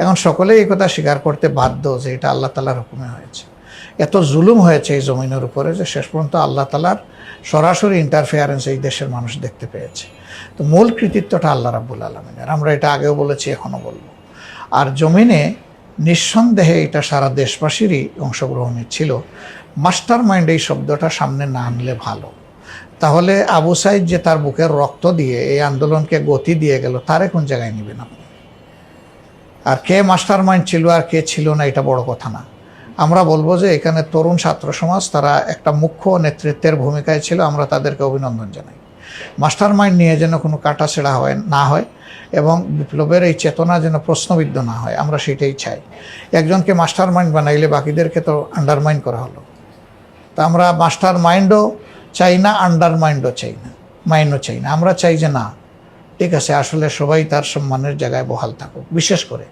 এখন সকলেই এই কথা স্বীকার করতে বাধ্য যে এটা আল্লাহ তাআলার হুকুমে হয়েছে। এত জুলুম হয়েছে এই জমিনের উপরে যে শেষ পর্যন্ত আল্লাহ তাআলার সরাসরি ইন্টারফেয়ারেন্স এই দেশের মানুষ দেখতে পেয়েছে। তো মূল কৃতিত্বটা আল্লাহ রাব্বুল আলামিনের, আমরা এটা আগেও বলেছি, এখনও বলবো। আর জমিনে নিঃসন্দেহে এটা সারা দেশবাসীরই অংশগ্রহণের ছিল। মাস্টার মাইন্ড এই শব্দটা সামনে না আনলে ভালো। তাহলে আবু সাইদ যে তার বুকের রক্ত দিয়ে এই আন্দোলনকে গতি দিয়ে গেল, তার কোন জায়গায় নেবেন আপনি? আর কে মাস্টার মাইন্ড ছিল আর কে ছিল না এটা বড় কথা না। আমরা বলবো যে এখানে তরুণ ছাত্র সমাজ তারা একটা মুখ্য নেতৃত্বের ভূমিকায় ছিল, আমরা তাদেরকে অভিনন্দন জানাই। মাস্টার মাইন্ড নিয়ে যেন কোনো কাটাছেড়া না হয় এবং বিপ্লবের এই চেতনা যেন প্রশ্নবিদ্ধ না হয়, আমরা সেটাই চাই। একজনকে মাস্টার মাইন্ড বানাইলে বাকিদেরকে তো আন্ডারমাইন করা হলো। তা আমরা মাস্টার মাইন্ডও চাই না, আন্ডারমাইন্ডও চাই না, মাইন্ডও চাই না। আমরা চাই যে না, ঠিক আছে, আসলে সবাই তার সম্মানের জায়গায় বহাল থাকুক। বিশেষ করে